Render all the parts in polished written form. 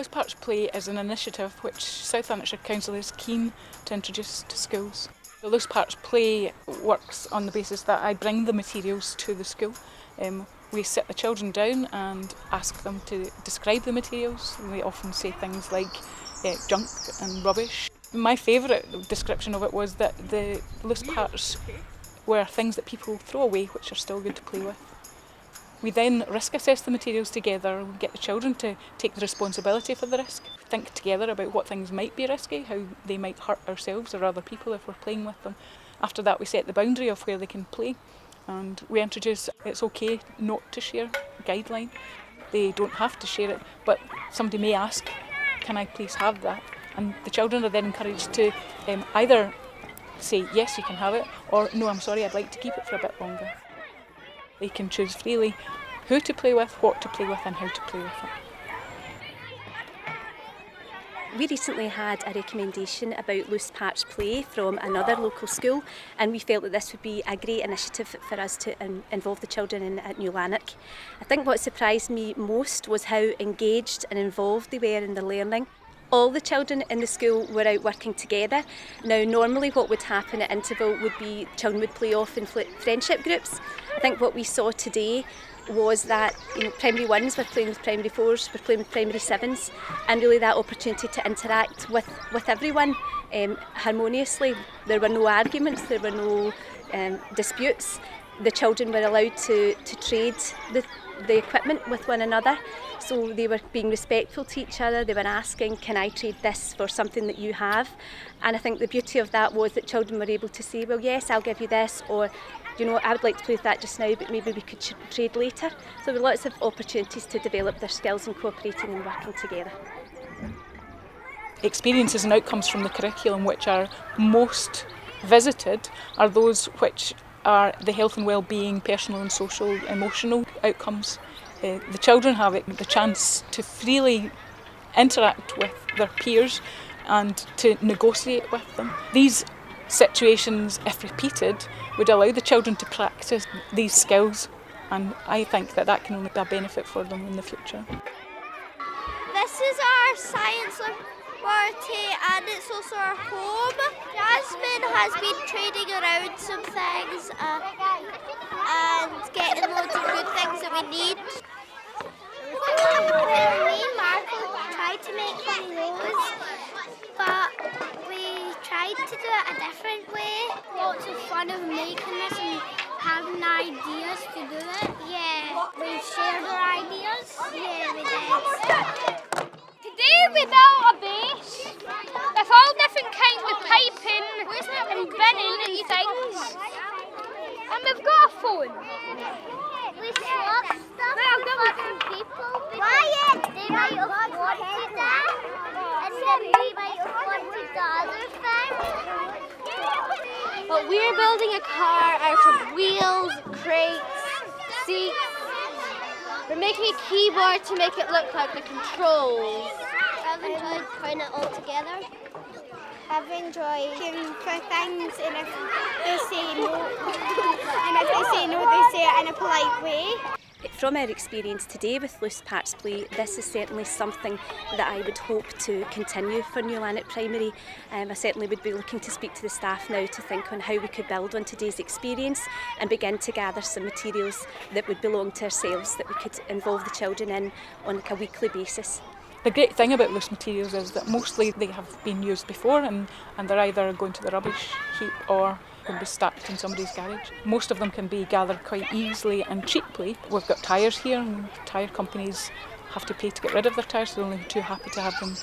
Loose Parts Play is an initiative which South Lanarkshire Council is keen to introduce to schools. The Loose Parts Play works on the basis that I bring the materials to the school. We sit the children down and ask them to describe the materials. They often say things like junk and rubbish. My favourite description of it was that the loose parts were things that people throw away which are still good to play with. We then risk assess the materials together, we get the children to take the responsibility for the risk, think together about what things might be risky, how they might hurt ourselves or other people if we're playing with them. After that we set the boundary of where they can play, and we introduce it's okay not to share guideline. They don't have to share it, but somebody may ask, can I please have that? And the children are then encouraged to either say yes you can have it, or no I'm sorry I'd like to keep it for a bit longer. They can choose freely who to play with, what to play with and how to play with it. We recently had a recommendation about Loose Parts Play from another local school, and we felt that this would be a great initiative for us to involve the children in at New Lanark. I think what surprised me most was how engaged and involved they were in the learning. All the children in the school were out working together. Now normally what would happen at interval would be children would play off in friendship groups. I think what we saw today was that primary ones were playing with primary fours, were playing with primary sevens, and really that opportunity to interact with everyone harmoniously. There were no arguments, there were no disputes. The children were allowed to trade the equipment with one another, so they were being respectful to each other. They were asking, can I trade this for something that you have? And I think the beauty of that was that children were able to say, well yes, I'll give you this, or I would like to play with that just now, but maybe we could trade later. So there were lots of opportunities to develop their skills in cooperating and working together. Experiences and outcomes from the curriculum which are most visited are those which are the health and well-being, personal and social, emotional outcomes. The children have the chance to freely interact with their peers and to negotiate with them. These situations, if repeated, would allow the children to practice these skills, and I think that can only be a benefit for them in the future. This is our science laboratory and it's also our home. Jasmine has been trading around some things and getting loads of good things that we need. Me and Marco tried to make one of those, but we tried to do it a different way. Lots of fun of making this and having ideas to do it. Yeah, we shared our ideas. Yeah, we did. Today we built a base with all different kinds of piping and binning and things. And we've got a phone. We swapped stuff with other people. Wyatt! They might have wanted that, and then we might have wanted the other thing. But we're building a car out of wheels, crates, seats. We're making a keyboard to make it look like the controls. I've enjoyed putting it all together. I've enjoyed hearing for things, and if they say no, they say it in a polite way. From our experience today with Loose Parts Play, this is certainly something that I would hope to continue for New Lanark Primary. I certainly would be looking to speak to the staff now to think on how we could build on today's experience and begin to gather some materials that would belong to ourselves that we could involve the children in on a weekly basis. The great thing about loose materials is that mostly they have been used before and they're either going to the rubbish heap or can be stacked in somebody's garage. Most of them can be gathered quite easily and cheaply. We've got tyres here and tyre companies have to pay to get rid of their tyres, so they're only too happy to have them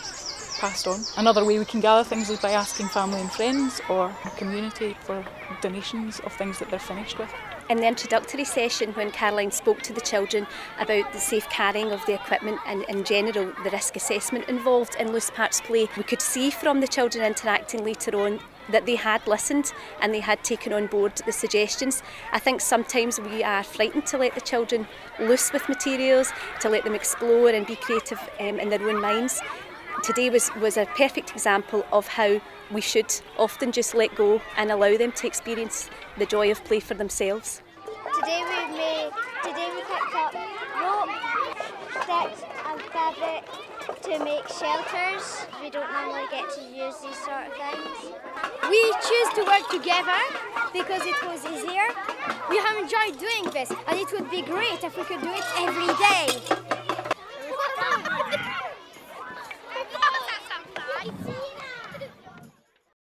passed on. Another way we can gather things is by asking family and friends or the community for donations of things that they're finished with. In the introductory session, when Caroline spoke to the children about the safe carrying of the equipment and in general the risk assessment involved in Loose Parts Play, we could see from the children interacting later on that they had listened and they had taken on board the suggestions. I think sometimes we are frightened to let the children loose with materials, to let them explore and be creative in their own minds. Today was a perfect example of how we should often just let go and allow them to experience the joy of play for themselves. Today we picked up rope, sticks and fabric to make shelters. We don't normally get to use these sort of things. We choose to work together because it was easier. We have enjoyed doing this, and it would be great if we could do it every day.